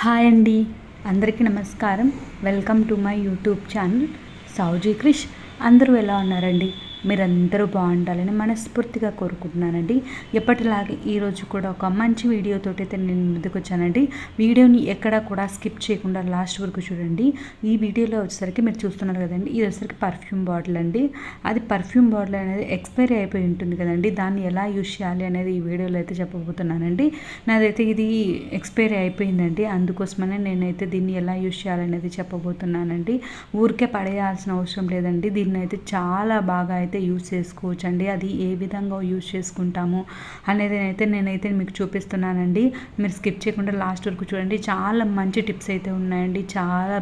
Hi అండి, అందరికీ నమస్కారం. Welcome to my YouTube channel Sowji Krish. అందరూ ఎలా ఉన్నారండి? మీరందరూ బాగుండాలని మనస్ఫూర్తిగా కోరుకుంటున్నానండి. ఎప్పటిలాగే ఈరోజు కూడా ఒక మంచి వీడియోతోటి అయితే నేను ముందుకు వచ్చానండి. వీడియోని ఎక్కడా కూడా స్కిప్ చేయకుండా లాస్ట్ వరకు చూడండి. ఈ వీడియోలో వచ్చేసరికి మీరు చూస్తున్నారు కదండి, ఇది వచ్చేసరికి పర్ఫ్యూమ్ బాటిల్ అండి. అది పర్ఫ్యూమ్ బాటిల్ అనేది ఎక్స్పైరీ అయిపోయి ఉంటుంది కదండి, దాన్ని ఎలా యూజ్ చేయాలి అనేది ఈ వీడియోలో అయితే చెప్పబోతున్నానండి. నాదైతే ఇది ఎక్స్పైరీ అయిపోయిందండి, అందుకోసమనే నేనైతే దీన్ని ఎలా యూజ్ చేయాలనేది చెప్పబోతున్నానండి. ఊరికే పడేయాల్సిన అవసరం లేదండి, దీన్ని అయితే చాలా బాగా అయితే యూజ్ చేసుకోవచ్చు అండి. అది ఏ విధంగా యూజ్ చేసుకుంటాము అనేది అయితే నేనైతే మీకు చూపిస్తున్నానండి. మీరు స్కిప్ చేయకుండా లాస్ట్ వరకు చూడండి. చాలా మంచి టిప్స్ అయితే ఉన్నాయండి, చాలా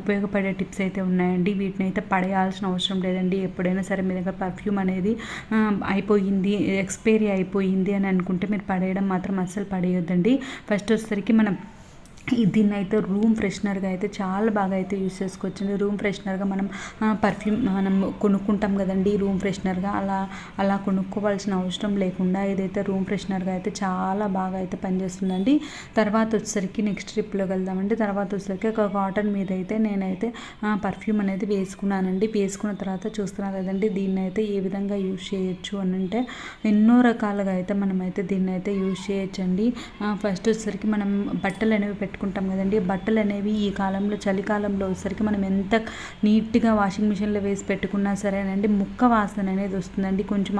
ఉపయోగపడే టిప్స్ అయితే ఉన్నాయండి. వీటిని అయితే పడేయాల్సిన అవసరం లేదండి. ఎప్పుడైనా సరే మీ దగ్గర పర్ఫ్యూమ్ అనేది అయిపోయింది, ఎక్స్పైరీ అయిపోయింది అని అనుకుంటే మీరు పడేయడం మాత్రం అస్సలు పడేయొద్దండి. ఫస్ట్ వచ్చేసరికి మనం దీన్ని అయితే రూమ్ ఫ్రెషనర్గా అయితే చాలా బాగా అయితే యూస్ చేసుకోవచ్చండి. రూమ్ ఫ్రెషనర్గా మనం పర్ఫ్యూమ్ మనం కొనుక్కుంటాం కదండి, రూమ్ ఫ్రెషనర్గా అలా కొనుక్కోవాల్సిన అవసరం లేకుండా ఇదైతే రూమ్ ఫ్రెషనర్గా అయితే చాలా బాగా అయితే పనిచేస్తుందండి. తర్వాత వచ్చేసరికి నెక్స్ట్ ట్రిప్లోకి వెళ్దామండి. తర్వాత వచ్చేసరికి ఒక కాటన్ మీద అయితే నేనైతే పర్ఫ్యూమ్ అనేది వేసుకున్నానండి. వేసుకున్న తర్వాత చూస్తున్నాను కదండి, దీన్ని అయితే ఏ విధంగా యూజ్ చేయొచ్చు అని అంటే ఎన్నో రకాలుగా అయితే మనమైతే దీన్ని అయితే యూజ్ చేయొచ్చండి. ఫస్ట్ వచ్చేసరికి మనం బట్టలు అనేవి పెట్టుకుంటాం కదండి, బట్టలు అనేవి ఈ కాలంలో చలికాలంలో వచ్చేసరికి మనం ఎంత నీట్గా వాషింగ్ మిషన్లో వేసి పెట్టుకున్నా సరేనండి, ముక్క వాసన అనేది వస్తుందండి. కొంచెం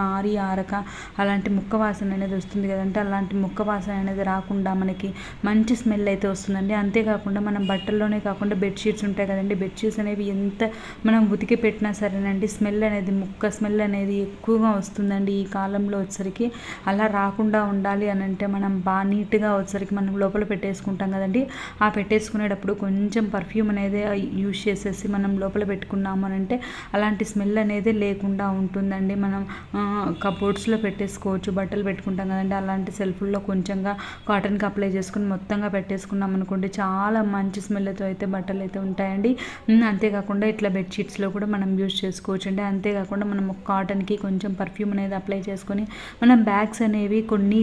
ఆరక అలాంటి ముక్క వాసన అనేది వస్తుంది కదంటే, అలాంటి ముక్క వాసన అనేది రాకుండా మనకి మంచి స్మెల్ అయితే వస్తుందండి. అంతేకాకుండా మనం బట్టల్లోనే కాకుండా బెడ్షీట్స్ ఉంటాయి కదండి, బెడ్షీట్స్ అనేవి ఎంత మనం ఉతికి పెట్టినా సరేనండి, స్మెల్ అనేది ముక్క స్మెల్ అనేది ఎక్కువగా వస్తుందండి ఈ కాలంలో వచ్చేసరికి. అలా రాకుండా ఉండాలి అని అంటే మనం బాగా నీట్గా వచ్చేసరికి మనం లోపల పెట్టేసుకుంటాం కదండి, ఆ పెట్టేసుకునేటప్పుడు కొంచెం పర్ఫ్యూమ్ అనేది యూజ్ చేసేసి మనం లోపల పెట్టుకున్నాము అని అంటే అలాంటి స్మెల్ అనేది లేకుండా ఉంటుందండి. మనం కబోర్డ్స్లో పెట్టేసుకోవచ్చు, బట్టలు పెట్టుకుంటాం కదండి, అలాంటి సెల్ఫ్ల్లో కొంచెంగా కాటన్కి అప్లై చేసుకుని మొత్తంగా పెట్టేసుకున్నాం అనుకోండి, చాలా మంచి స్మెల్తో అయితే బట్టలు అయితే ఉంటాయండి. అంతేకాకుండా ఇట్లా బెడ్షీట్స్లో కూడా మనం యూజ్ చేసుకోవచ్చు అండి. అంతేకాకుండా మనం కాటన్కి కొంచెం పర్ఫ్యూమ్ అనేది అప్లై చేసుకొని మనం బ్యాగ్స్ అనేవి కొన్ని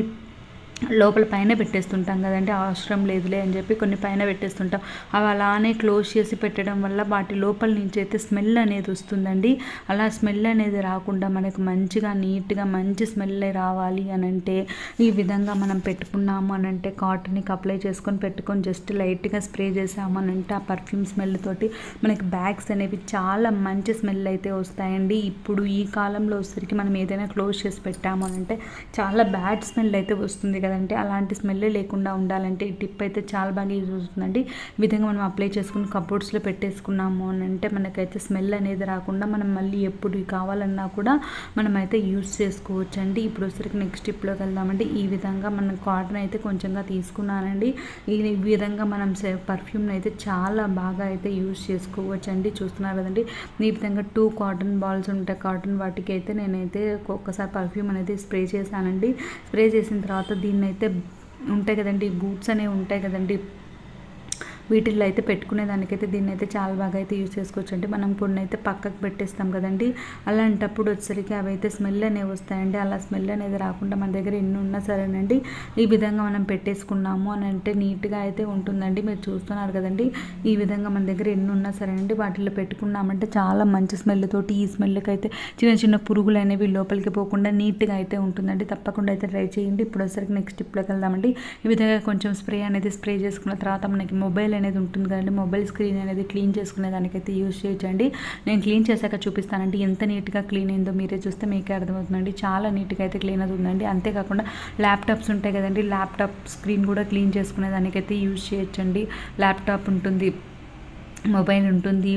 లోపల పైన పెట్టేస్తుంటాం కదండి, అవసరం లేదులే అని చెప్పి కొన్ని పైన పెట్టేస్తుంటాం. అవి అలానే క్లోజ్ చేసి పెట్టడం వల్ల వాటి లోపల నుంచి అయితే స్మెల్ అనేది వస్తుందండి. అలా స్మెల్ అనేది రాకుండా మనకు మంచిగా నీట్గా మంచి స్మెల్ రావాలి అని అంటే ఈ విధంగా మనం పెట్టుకున్నాము అని అంటే కాటన్కి అప్లై చేసుకొని పెట్టుకొని జస్ట్ లైట్గా స్ప్రే చేసాము అని అంటే ఆ పర్ఫ్యూమ్ స్మెల్ తోటి మనకి బ్యాగ్స్ అనేవి చాలా మంచి స్మెల్ అయితే వస్తాయండి. ఇప్పుడు ఈ కాలంలో వచ్చేసరికి మనం ఏదైనా క్లోజ్ చేసి పెట్టాము అని అంటే చాలా బ్యాడ్ స్మెల్ అయితే వస్తుంది కదంటే, అలాంటి స్మెల్ లేకుండా ఉండాలంటే ఈ టిప్ అయితే చాలా బాగా యూజ్ అవుతుందండి. ఈ విధంగా మనం అప్లై చేసుకుని కబోర్డ్స్లో పెట్టేసుకున్నాము అని అంటే మనకైతే స్మెల్ అనేది రాకుండా మనం మళ్ళీ ఎప్పుడు కావాలన్నా కూడా మనమైతే యూజ్ చేసుకోవచ్చండి. ఇప్పుడు వచ్చరికి నెక్స్ట్ టిప్లోకి వెళ్దామండి. ఈ విధంగా మనం కాటన్ అయితే కొంచెంగా తీసుకున్నానండి. ఈ విధంగా మనం పర్ఫ్యూమ్ని అయితే చాలా బాగా అయితే యూజ్ చేసుకోవచ్చండి. చూస్తున్నారు కదండి, ఈ విధంగా 2 కాటన్ బాల్స్ ఉంటాయి, కాటన్ వాటికి అయితే నేనైతే ఒక్కసారి పర్ఫ్యూమ్ అనేది స్ప్రే చేశానండి. స్ప్రే చేసిన తర్వాత దీన్ని అయితే ఉంటాయి కదండి, బూట్స్ అనేవి ఉంటాయి కదండి, వీటిల్లో అయితే పెట్టుకునేదానికైతే దీన్ని అయితే చాలా బాగా అయితే యూజ్ చేసుకోవచ్చు అండి. మనం కొన్ని అయితే పక్కకు పెట్టేస్తాం కదండి, అలాంటప్పుడు వచ్చేసరికి అవి అయితే స్మెల్ అనేవి వస్తాయండి. అలా స్మెల్ అనేది రాకుండా మన దగ్గర ఎన్ని ఉన్నా సరేనండి ఈ విధంగా మనం పెట్టేసుకున్నాము అని అంటే నీట్గా అయితే ఉంటుందండి. మీరు చూస్తున్నారు కదండి, ఈ విధంగా మన దగ్గర ఎన్ని ఉన్నా సరేనండి వాటిల్లో పెట్టుకున్నామంటే చాలా మంచి స్మెల్ తోటి ఈ స్మెల్కి అయితే చిన్న చిన్న పురుగులు అనేవి లోపలికి పోకుండా నీట్గా అయితే ఉంటుందండి. తప్పకుండా అయితే ట్రై చేయండి. ఇప్పుడు వచ్చేసరికి నెక్స్ట్ టిప్లోకి వెళ్దామండి. ఈ విధంగా కొంచెం స్ప్రే అనేది స్ప్రే చేసుకున్న తర్వాత మనకి మొబైల్ అనేది ఉంటుంది కదండి, మొబైల్ స్క్రీన్ అనేది క్లీన్ చేసుకునే దానికైతే యూజ్ చేయొచ్చండి. నేను క్లీన్ చేశాక చూపిస్తానండి, ఎంత నీట్గా క్లీన్ అయిందో మీరే చూస్తే మీకే అర్థమవుతుందండి. చాలా నీట్గా అయితే క్లీన్ అవుతుందండి. అంతేకాకుండా ల్యాప్టాప్స్ ఉంటాయి కదండి, ల్యాప్టాప్ స్క్రీన్ కూడా క్లీన్ చేసుకునే దానికైతే యూజ్ చేయొచ్చండి. ల్యాప్టాప్ ఉంటుంది, మొబైల్ ఉంటుంది,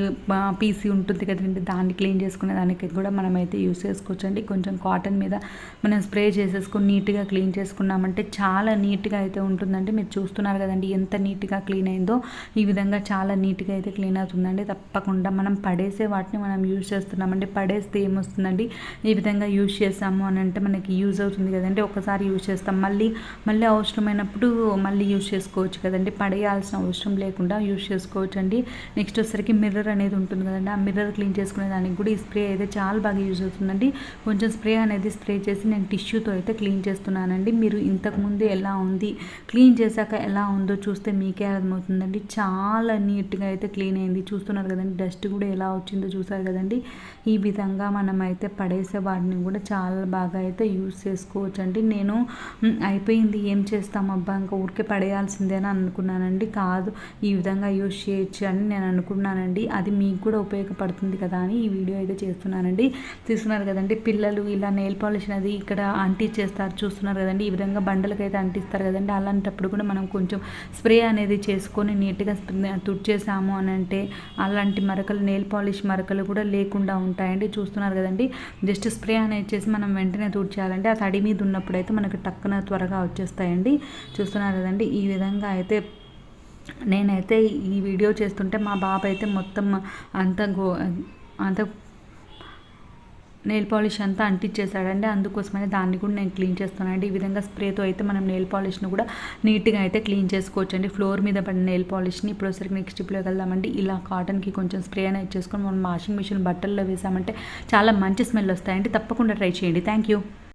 పీసీ ఉంటుంది కదండి, దాన్ని క్లీన్ చేసుకునే దానికి కూడా మనమైతే యూజ్ చేసుకోవచ్చు అండి. కొంచెం కాటన్ మీద మనం స్ప్రే చేసేసుకొని నీట్గా క్లీన్ చేసుకున్నామంటే చాలా నీట్గా అయితే ఉంటుందండి. మీరు చూస్తున్నారు కదండి ఎంత నీట్గా క్లీన్ అయిందో, ఈ విధంగా చాలా నీట్గా అయితే క్లీన్ అవుతుందండి. తప్పకుండా మనం పడేసే వాటిని మనం యూజ్ చేస్తున్నామండి, పడేస్తే ఏమొస్తుందండి, ఈ విధంగా యూజ్ చేసాము అని అంటే మనకి యూజ్ అవుతుంది కదండి. ఒకసారి యూజ్ చేస్తాం, మళ్ళీ అవసరమైనప్పుడు మళ్ళీ యూజ్ చేసుకోవచ్చు కదండి, పడేయాల్సిన అవసరం లేకుండా యూజ్ చేసుకోవచ్చు అండి. నెక్స్ట్ వచ్చేసరికి మిర్రర్ అనేది ఉంటుంది కదండి, ఆ మిర్రర్ క్లీన్ చేసుకునే దానికి కూడా ఈ స్ప్రే అయితే చాలా బాగా యూజ్ అవుతుందండి. కొంచెం స్ప్రే అనేది స్ప్రే చేసి నేను టిష్యూతో అయితే క్లీన్ చేస్తున్నానండి. మీరు ఇంతకుముందు ఎలా ఉంది, క్లీన్ చేశాక ఎలా ఉందో చూస్తే మీకే అర్థమవుతుందండి. చాలా నీట్గా అయితే క్లీన్ అయింది. చూస్తున్నారు కదండి, డస్ట్ కూడా ఎలా వచ్చిందో చూసారు కదండి. ఈ విధంగా మనం అయితే పడేసే వాటిని కూడా చాలా బాగా అయితే యూజ్ చేసుకోవచ్చండి. నేను అయిపోయింది ఏం చేస్తాం అబ్బా ఇంకా ఊరికే పడేయాల్సిందేనా అనుకున్నానండి. కాదు, ఈ విధంగా యూజ్ చేయొచ్చు అని నేను అనుకున్నానండి. అది మీకు కూడా ఉపయోగపడుతుంది కదా అని ఈ వీడియో అయితే చేస్తున్నానండి. చూస్తున్నారు కదండి, పిల్లలు ఇలా నెయిల్ పాలిష్ అనేది ఇక్కడ అంటించేస్తారు, చూస్తున్నారు కదండి. ఈ విధంగా బండలకైతే అంటిస్తారు కదండి. అలాంటప్పుడు కూడా మనం కొంచెం స్ప్రే అనేది చేసుకొని నీట్గా తుడిచేసాము అని అంటే అలాంటి మరకలు, నెయిల్ పాలిష్ మరకలు కూడా లేకుండా ఉంటాయండి. చూస్తున్నారు కదండి, జస్ట్ స్ప్రే అనేది చేసి మనం వెంటనే తుడిచేయాలండి. ఆ తడి మీద ఉన్నప్పుడు అయితే మనకు టక్కున త్వరగా వచ్చేస్తాయండి. చూస్తున్నారు కదండి, ఈ విధంగా అయితే నేనైతే ఈ వీడియో చేస్తుంటే మా బాబు అయితే మొత్తం అంత నెయిల్ పాలిష్ అంతా అంటించేసాడండి. అందుకోసమని దాన్ని కూడా నేను క్లీన్ చేస్తానండి. ఈ విధంగా స్ప్రేతో అయితే మనం నెయిల్ పాలిష్ని కూడా నీట్గా అయితే క్లీన్ చేసుకోవచ్చు అండి. ఫ్లోర్ మీద పడిన నెయిల్ పాలిష్ని ఇప్పుడు ఒకసారి నెక్స్ట్ స్టెప్లోకి వెళ్దామండి. ఇలా కాటన్కి కొంచెం స్ప్రే అనేది చేసుకొని మనం వాషింగ్ మిషన్ బట్టల్లో వేసామంటే చాలా మంచి స్మెల్ వస్తాయండి. తప్పకుండా ట్రై చేయండి. Thank you.